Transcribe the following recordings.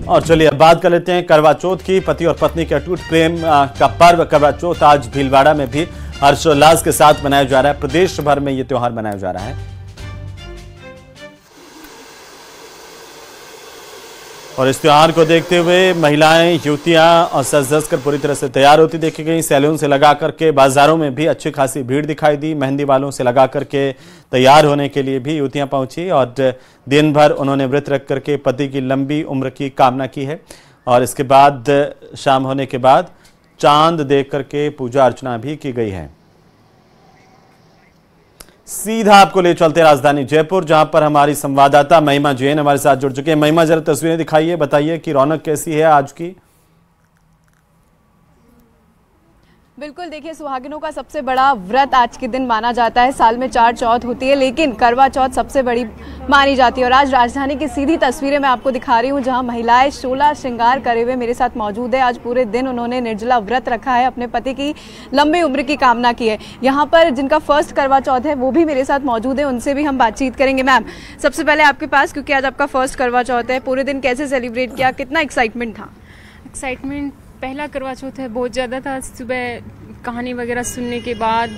और चलिए अब बात कर लेते हैं करवा चौथ की। पति और पत्नी के अटूट प्रेम का पर्व करवा चौथ आज भीलवाड़ा में भी हर्षोल्लास के साथ मनाया जा रहा है। प्रदेश भर में ये त्योहार मनाया जा रहा है और इस त्योहार को देखते हुए महिलाएं, युवतियां और सज-धज कर पूरी तरह से तैयार होती देखी गई। सैलून से लगा करके बाजारों में भी अच्छी खासी भीड़ दिखाई दी। मेहंदी वालों से लगा करके तैयार होने के लिए भी युवतियां पहुंची और दिन भर उन्होंने व्रत रख करके पति की लंबी उम्र की कामना की है। और इसके बाद शाम होने के बाद चांद देख करके पूजा अर्चना भी की गई है। सीधा आपको ले चलते राजधानी जयपुर, जहां पर हमारी संवाददाता महिमा जैन हमारे साथ जुड़ चुके हैं। महिमा, जरा तस्वीरें दिखाइए, बताइए कि रौनक कैसी है आज की। बिल्कुल, देखिए सुहागिनों का सबसे बड़ा व्रत आज के दिन माना जाता है। साल में 4 चौथ होती है, लेकिन करवा चौथ सबसे बड़ी मानी जाती है। और आज राजधानी की सीधी तस्वीरें मैं आपको दिखा रही हूँ, जहाँ महिलाएं 16 श्रृंगार करे हुए मेरे साथ मौजूद है। आज पूरे दिन उन्होंने निर्जला व्रत रखा है, अपने पति की लंबी उम्र की कामना की है। यहाँ पर जिनका फर्स्ट करवा चौथ है वो भी मेरे साथ मौजूद है, उनसे भी हम बातचीत करेंगे। मैम, सबसे पहले आपके पास, क्योंकि आज आपका फर्स्ट करवा चौथ है, पूरे दिन कैसे सेलिब्रेट किया, कितना एक्साइटमेंट था? एक्साइटमेंट पहला करवा चौथ है, बहुत ज़्यादा था। सुबह कहानी वगैरह सुनने के बाद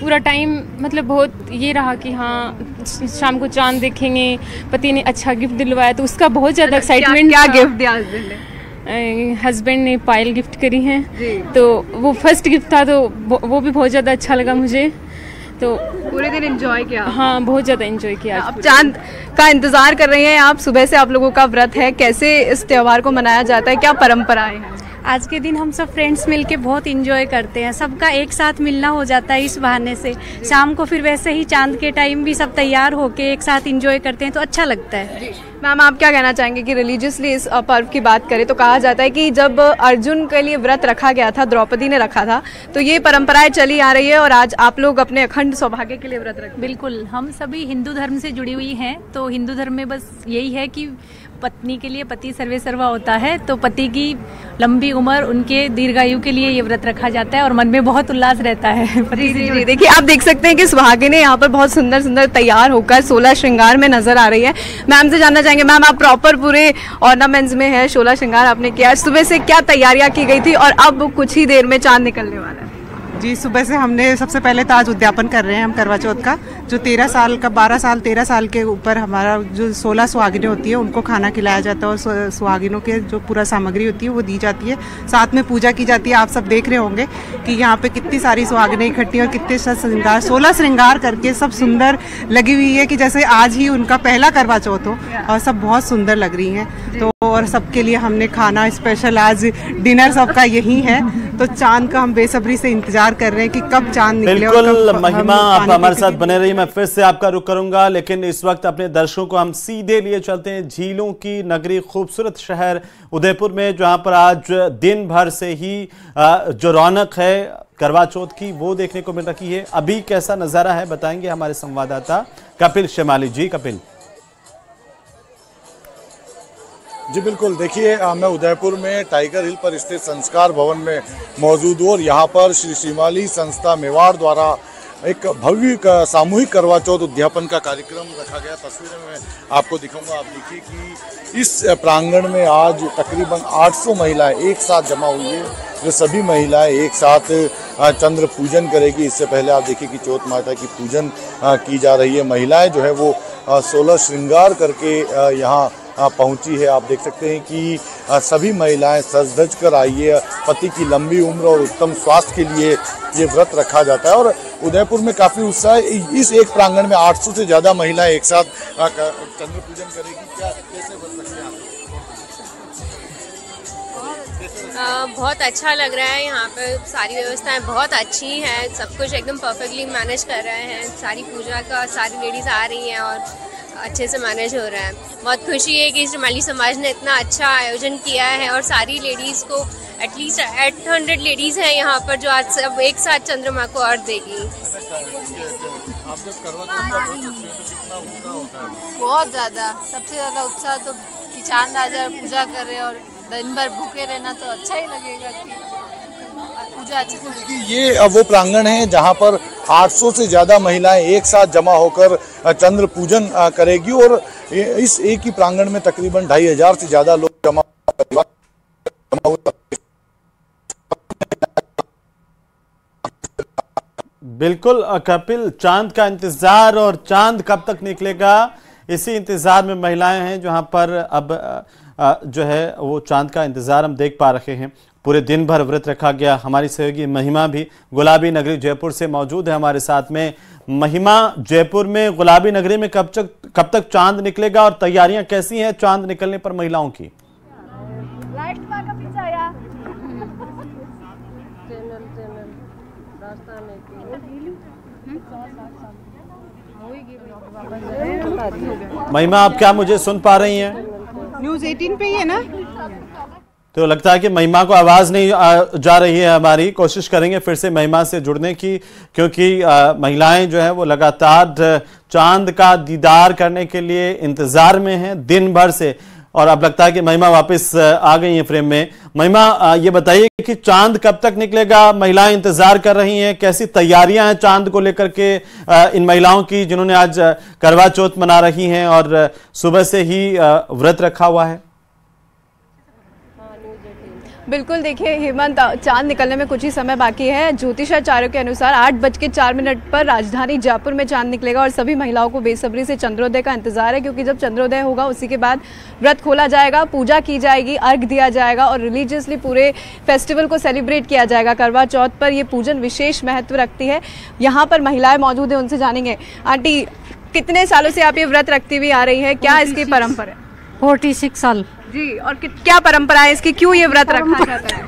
पूरा टाइम मतलब बहुत ये रहा कि हाँ शाम को चांद देखेंगे। पति ने अच्छा गिफ्ट दिलवाया तो उसका बहुत ज़्यादा एक्साइटमेंट। क्या गिफ्ट दिया हस्बैंड? हस्बैंड ने पायल गिफ्ट करी हैं, तो वो फर्स्ट गिफ्ट था, तो वो भी बहुत ज़्यादा अच्छा लगा मुझे। तो पूरे दिन एंजॉय किया? हाँ, बहुत ज़्यादा एंजॉय किया। अब चांद का इंतजार कर रही हैं आप, सुबह से आप लोगों का व्रत है, कैसे इस त्योहार को मनाया जाता है, क्या परंपराएं हैं? आज के दिन हम सब फ्रेंड्स मिलके बहुत एंजॉय करते हैं, सबका एक साथ मिलना हो जाता है इस बहाने से। शाम को फिर वैसे ही चांद के टाइम भी सब तैयार होके एक साथ एंजॉय करते हैं, तो अच्छा लगता है। मैम, आप क्या कहना चाहेंगे कि रिलीजियसली इस पर्व की बात करें तो कहा जाता है कि जब अर्जुन के लिए व्रत रखा गया था, द्रौपदी ने रखा था, तो ये परंपराएं चली आ रही है और आज आप लोग अपने अखंड सौभाग्य के लिए व्रत रखें। बिल्कुल, हम सभी हिंदू धर्म से जुड़ी हुई हैं, तो हिंदू धर्म में बस यही है कि पत्नी के लिए पति सर्वे सर्वा होता है, तो पति की लंबी उम्र, उनके दीर्घायु के लिए ये व्रत रखा जाता है और मन में बहुत उल्लास रहता है। जी, देखिए आप देख सकते हैं कि सुहागिनें यहाँ पर बहुत सुंदर सुंदर तैयार होकर 16 श्रृंगार में नजर आ रही है। मैम से जानना चाहेंगे, मैम आप प्रॉपर पूरे ऑर्नामेंट्स में है, 16 श्रृंगार आपने किया, सुबह से क्या तैयारियां की गई थी और अब कुछ ही देर में चांद निकलने वाला है? जी, सुबह से हमने सबसे पहले ताज उद्यापन कर रहे हैं हम करवा चौथ का, जो 13 साल के ऊपर हमारा जो 16 सुहागिनें होती है उनको खाना खिलाया जाता है और सुहागिनों के जो पूरा सामग्री होती है वो दी जाती है, साथ में पूजा की जाती है। आप सब देख रहे होंगे कि यहाँ पे कितनी सारी सुहागिनें इकट्ठी और कितने श्रृंगार, 16 श्रृंगार करके सब सुंदर लगी हुई है कि जैसे आज ही उनका पहला करवा चौथ हो, और सब बहुत सुंदर लग रही हैं। तो और सबके लिए हमने खाना स्पेशल, आज डिनर सबका यही है, तो चांद का हम बेसब्री से इंतजार कर रहे हैं कि कब चांद निकले। बिल्कुल महिमा, आप हमारे साथ बने रहिए, मैं फिर से आपका रुख करूंगा, लेकिन इस वक्त अपने दर्शकों को हम सीधे लिए चलते हैं झीलों की नगरी, खूबसूरत शहर उदयपुर में, जहां पर आज दिन भर से ही जो रौनक है करवा चौथ की वो देखने को मिल रही है। अभी कैसा नजारा है बताएंगे हमारे संवाददाता कपिल शेमाली जी। कपिल जी बिल्कुल, देखिए मैं उदयपुर में टाइगर हिल पर स्थित संस्कार भवन में मौजूद हूँ और यहाँ पर श्री शिमाली संस्था मेवाड़ द्वारा एक भव्य सामूहिक करवा चौथ उद्यापन का कार्यक्रम रखा गया। तस्वीरें मैं आपको दिखाऊंगा, आप देखिए कि इस प्रांगण में आज तकरीबन 800 महिलाएं एक साथ जमा हुई है, जो सभी महिलाएं एक साथ चंद्र पूजन करेगी। इससे पहले आप देखिए कि चौथ माता की पूजन की जा रही है। महिलाएं जो है वो 16 श्रृंगार करके यहाँ पहुंची है। आप देख सकते हैं कि सभी महिलाएं सज धज कर आई है। पति की लंबी उम्र और उत्तम स्वास्थ्य के लिए ये व्रत रखा जाता है और उदयपुर में काफ़ी उत्साह है। इस एक प्रांगण में 800 से ज़्यादा महिलाएं एक साथ चंद्र पूजन करेगी। क्या कैसे व्रत रखते हैं आप? बहुत अच्छा लग रहा है, यहाँ पर सारी व्यवस्थाएं बहुत अच्छी हैं, सब कुछ एकदम परफेक्टली मैनेज कर रहे हैं। सारी पूजा का सारी लेडीज़ आ रही हैं और अच्छे से मैनेज हो रहा है। बहुत खुशी है कि शिमाली समाज ने इतना अच्छा आयोजन किया है और सारी लेडीज़ को एटलीस्ट 800 लेडीज़ हैं यहाँ पर जो आज सब एक साथ चंद्रमा को अर्घ देगी। बहुत ज़्यादा, सबसे ज़्यादा उत्साह तो कि चांद आ जाए, पूजा कर रहे और दिन भर भूखे रहना तो अच्छा ही लगेगा कि पूजा अच्छे से। देखिए ये वो प्रांगण है जहाँ पर 800 से ज़्यादा महिलाएं एक साथ जमा होकर चंद्र पूजन करेगी और इस एक ही प्रांगण में तकरीबन 2500 से ज़्यादा लोग जमा हुआ। बिल्कुल कपिल, चांद का इंतजार, और चांद कब तक निकलेगा इसी इंतजार में महिलाएं हैं, जहां पर अब जो है वो चांद का इंतजार हम देख पा रहे हैं। पूरे दिन भर व्रत रखा गया। हमारी सहयोगी महिमा भी गुलाबी नगरी जयपुर से मौजूद है हमारे साथ में। महिमा, जयपुर में गुलाबी नगरी में कब तक चांद निकलेगा और तैयारियां कैसी हैं चांद निकलने पर महिलाओं की? महिमा, आप क्या मुझे सुन पा रही हैं? न्यूज़ 18 पे ही है ना? तो लगता है कि महिमा को आवाज नहीं जा रही है हमारी। कोशिश करेंगे फिर से महिमा से जुड़ने की, क्योंकि महिलाएं जो है वो लगातार चांद का दीदार करने के लिए इंतजार में हैं दिन भर से, और अब लगता है कि महिमा वापस आ गई है फ्रेम में। महिमा, ये बताइए कि चांद कब तक निकलेगा? महिलाएं इंतजार कर रही हैं, कैसी तैयारियां हैं चांद को लेकर के इन महिलाओं की जिन्होंने आज करवा चौथ मना रही हैं और सुबह से ही व्रत रखा हुआ है? बिल्कुल, देखिए हेमंत, चांद निकलने में कुछ ही समय बाकी है। ज्योतिषाचार्यों के अनुसार 8:04 पर राजधानी जयपुर में चांद निकलेगा और सभी महिलाओं को बेसब्री से चंद्रोदय का इंतजार है, क्योंकि जब चंद्रोदय होगा उसी के बाद व्रत खोला जाएगा, पूजा की जाएगी, अर्घ दिया जाएगा और रिलीजियसली पूरे फेस्टिवल को सेलिब्रेट किया जाएगा। करवा चौथ पर यह पूजन विशेष महत्व रखती है। यहाँ पर महिलाएं मौजूद है, उनसे जानेंगे। आंटी, कितने सालों से आप ये व्रत रखती हुई आ रही है, क्या इसकी परंपरा है? 46 साल जी। और क्या परंपरा है इसकी, क्यों ये व्रत रखा जाता है?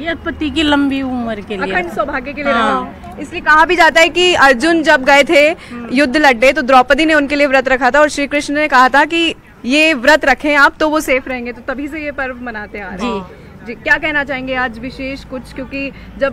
ये पति की लंबी उम्र के लिए, अखंड सौभाग्य के लिए। हाँ। इसलिए कहा भी जाता है कि अर्जुन जब गए थे युद्ध लड़ने, तो द्रौपदी ने उनके लिए व्रत रखा था और श्री कृष्ण ने कहा था कि ये व्रत रखें आप तो वो सेफ रहेंगे, तो तभी से ये पर्व मनाते आ रहे हैं। जी, क्या कहना चाहेंगे आज विशेष कुछ, क्योंकि जब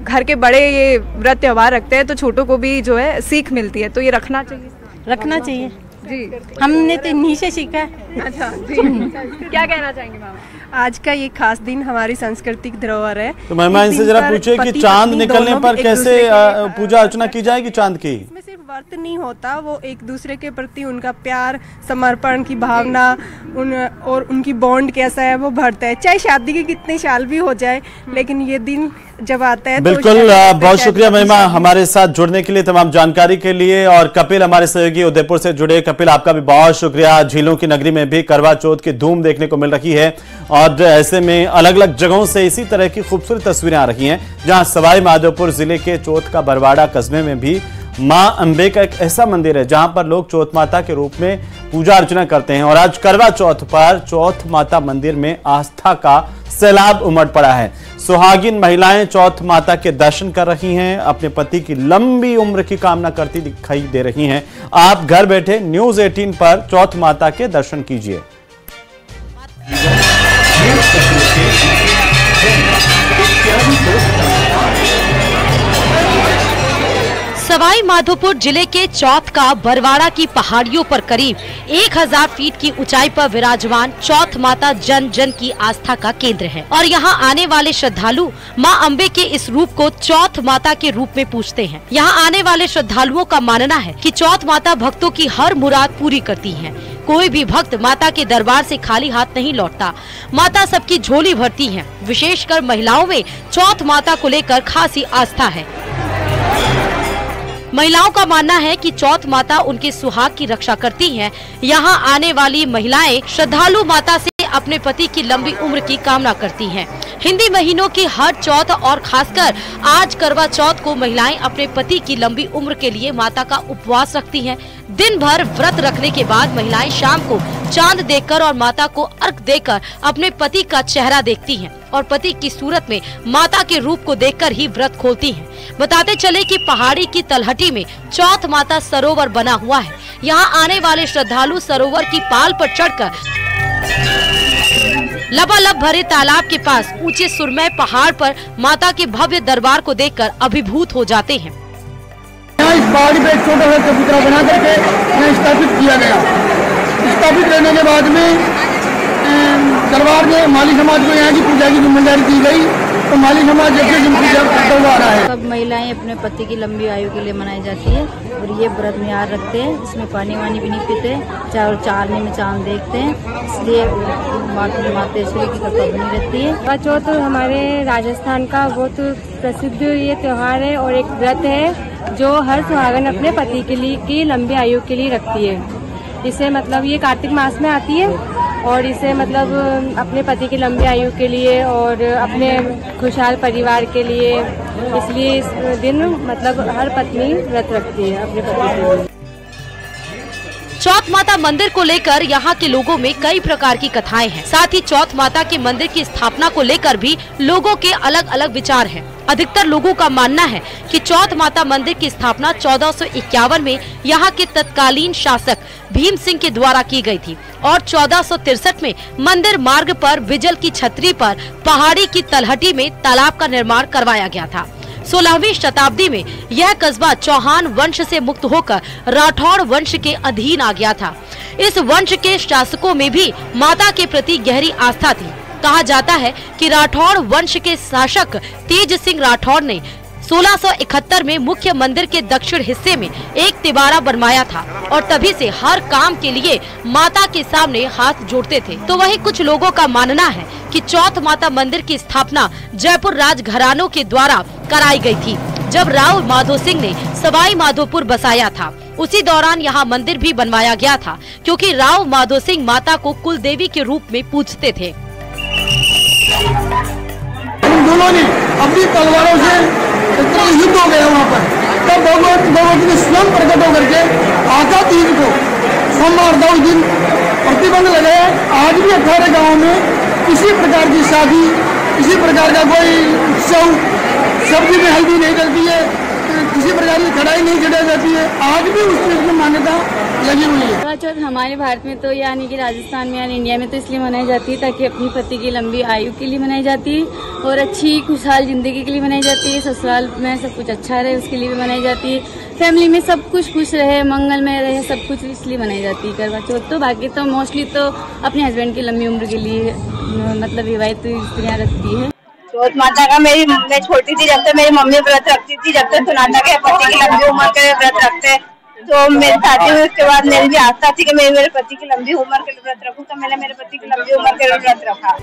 घर के बड़े ये व्रत त्योहार रखते हैं तो छोटों को भी जो है सीख मिलती है, तो ये रखना चाहिए जी। हमने तो इन्हीं से सीखा है। अच्छा जी। क्या कहना चाहेंगे मामा? आज का ये खास दिन हमारी सांस्कृतिक धरोहर है। तो महिमा, इनसे जरा पूछे कि चांद निकलने पर कैसे पूजा अर्चना की जाएगी चांद की? इसमें सिर्फ व्रत नहीं होता, वो एक दूसरे के प्रति उनका प्यार, समर्पण की भावना और उनकी बॉन्ड कैसा है वो बढ़ता है। चाहे शादी के कितने साल भी हो जाए, लेकिन ये दिन जब आता है। बिल्कुल, बहुत शुक्रिया महिमा हमारे साथ जुड़ने के लिए, तमाम जानकारी के लिए। और कपिल, हमारे सहयोगी उदयपुर से जुड़े। कपिल, आपका भी बहुत शुक्रिया। झीलों की नगरी में भी करवा चौथ की धूम देखने को मिल रही है और ऐसे में अलग अलग जगहों से इसी तरह की खूबसूरत तस्वीरें आ रही हैं, जहां सवाई माधोपुर जिले के चौथ का बरवाड़ा कस्बे में भी मां अंबे का एक ऐसा मंदिर है जहां पर लोग चौथ माता के रूप में पूजा अर्चना करते हैं। और आज करवा चौथ पर चौथ माता मंदिर में आस्था का सैलाब उमड़ पड़ा है। सुहागिन महिलाएं चौथ माता के दर्शन कर रही हैं, अपने पति की लंबी उम्र की कामना करती दिखाई दे रही हैं। आप घर बैठे न्यूज़ 18 पर चौथ माता के दर्शन कीजिए। सवाई माधोपुर जिले के चौथ का बरवाड़ा की पहाड़ियों पर करीब 1000 फीट की ऊंचाई पर विराजमान चौथ माता जन जन की आस्था का केंद्र है और यहां आने वाले श्रद्धालु मां अंबे के इस रूप को चौथ माता के रूप में पूजते हैं। यहां आने वाले श्रद्धालुओं का मानना है कि चौथ माता भक्तों की हर मुराद पूरी करती है। कोई भी भक्त माता के दरबार से खाली हाथ नहीं लौटता। माता सबकी झोली भरती है। विशेषकर महिलाओं में चौथ माता को लेकर खासी आस्था है। महिलाओं का मानना है कि चौथ माता उनके सुहाग की रक्षा करती हैं। यहाँ आने वाली महिलाएं श्रद्धालु माता से अपने पति की लंबी उम्र की कामना करती हैं। हिंदी महीनों की हर चौथ और खासकर आज करवा चौथ को महिलाएं अपने पति की लंबी उम्र के लिए माता का उपवास रखती हैं। दिन भर व्रत रखने के बाद महिलाएं शाम को चांद देखकर और माता को अर्घ देकर अपने पति का चेहरा देखती हैं और पति की सूरत में माता के रूप को देखकर ही व्रत खोलती हैं। बताते चले कि पहाड़ी की तलहटी में चौथ माता सरोवर बना हुआ है। यहाँ आने वाले श्रद्धालु सरोवर की पाल पर चढ़कर लबालब भरे तालाब के पास ऊंचे सुरमय पहाड़ पर माता के भव्य दरबार को देखकर अभिभूत हो जाते हैं। इस पहाड़ी पे एक छोटा सा चबूतरा बना करके स्थापित किया गया। स्थापित करने के बाद में दरबार में माली समाज को यहाँ की पूजा की जिम्मेदारी दी गई तो माली समाज जैसे जिनकी जब करता हुआ आ रहा है। सब महिलाएं अपने पति की लंबी आयु के लिए मनाई जाती है और ये व्रत निहार रखते हैं। इसमें पानी वानी भी नहीं पीते, चारने में चांद देखते हैं, इसलिए मातेश्वरी की कृपा बनी रहती है। करवा चौथ हमारे राजस्थान का बहुत प्रसिद्ध ये त्योहार है और एक व्रत है जो हर सुहागन अपने पति के लिए की लंबी आयु के लिए रखती है। इसे मतलब ये कार्तिक मास में आती है और इसे मतलब अपने पति की लंबी आयु के लिए और अपने खुशहाल परिवार के लिए, इसलिए इस दिन मतलब हर पत्नी व्रत रखती है अपने पति के लिए। चौथ माता मंदिर को लेकर यहाँ के लोगों में कई प्रकार की कथाएं हैं। साथ ही चौथ माता के मंदिर की स्थापना को लेकर भी लोगों के अलग अलग विचार हैं। अधिकतर लोगों का मानना है कि चौथ माता मंदिर की स्थापना 1451 में यहाँ के तत्कालीन शासक भीम सिंह के द्वारा की गई थी और 1463 में मंदिर मार्ग पर बिजल की छतरी पर पहाड़ी की तलहटी में तालाब का निर्माण करवाया गया था। 16वीं शताब्दी में यह कस्बा चौहान वंश से मुक्त होकर राठौड़ वंश के अधीन आ गया था। इस वंश के शासकों में भी माता के प्रति गहरी आस्था थी। कहा जाता है कि राठौड़ वंश के शासक तेज सिंह राठौड़ ने 1671 में मुख्य मंदिर के दक्षिण हिस्से में एक तिबारा बनवाया था और तभी से हर काम के लिए माता के सामने हाथ जोड़ते थे। तो वहीं कुछ लोगों का मानना है कि चौथ माता मंदिर की स्थापना जयपुर राज घरानों के द्वारा कराई गई थी, जब राव माधो सिंह ने सवाई माधोपुर बसाया था। उसी दौरान यहाँ मंदिर भी बनवाया गया था, क्योंकि राव माधो सिंह माता को कुल देवी के रूप में पूजते थे। इन दोनों ने अपनी तलवारों से इतना युद्ध हो गया वहाँ पर, तब भगवती ने स्वयं प्रकट होकर के आका तीज को सोमवार उस दिन प्रतिबंध लगाया। आज भी 18 गाँव में किसी प्रकार की शादी, किसी प्रकार का कोई उत्सव, सब्जी में हल्दी नहीं डलती है, किसी प्रकार की कढ़ाई नहीं चढ़ाई जाती है। आज भी उस चीज में मान्यता लगी हुई है। करवा चौथ हमारे भारत में तो यानी कि राजस्थान में यानी इंडिया में तो इसलिए मनाई जाती है ताकि अपनी पति की लंबी आयु के लिए मनाई जाती है और अच्छी खुशहाल जिंदगी के लिए मनाई जाती है। ससुराल में सब कुछ अच्छा रहे उसके लिए भी मनाई जाती है। फैमिली में सब कुछ खुश रहे, मंगलमय रहे, सब कुछ इसलिए मनाई जाती है करवा चौथ। तो बाकी तो मोस्टली तो अपने हस्बैंड की लंबी उम्र के लिए मतलब विवाहित स्त्रियाँ रखती है। चौथ माता का मैं छोटी थी जब तक मेरी मम्मी व्रत रखती थी, जब तक सुनाता के पति की लंबी उम्र के व्रत रखते, तो मेरी शादी हुई उसके बाद मेरी भी आस्था थी कि मैं मेरे पति की लंबी उम्र के लिए व्रत रखूं, तो मैंने मेरे पति की लंबी उम्र के लिए व्रत रखा।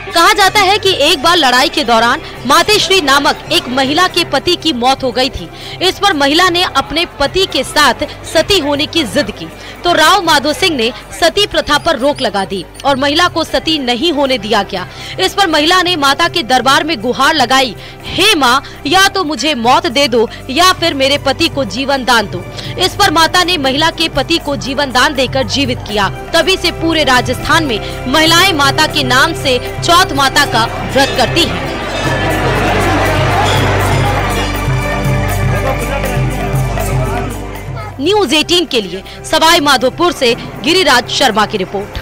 कहा जाता है कि एक बार लड़ाई के दौरान मातेश्वरी नामक एक महिला के पति की मौत हो गई थी। इस पर महिला ने अपने पति के साथ सती होने की जिद की, तो राव माधो सिंह ने सती प्रथा पर रोक लगा दी और महिला को सती नहीं होने दिया गया। इस पर महिला ने माता के दरबार में गुहार लगाई, हे माँ, या तो मुझे मौत दे दो या फिर मेरे पति को जीवन दान दो। इस पर माता ने महिला के पति को जीवन दान देकर जीवित किया। तभी से पूरे राजस्थान में महिलाएं माता के नाम से चौथ माता का व्रत करती हैं। न्यूज़ 18 के लिए सवाई माधोपुर से गिरिराज शर्मा की रिपोर्ट।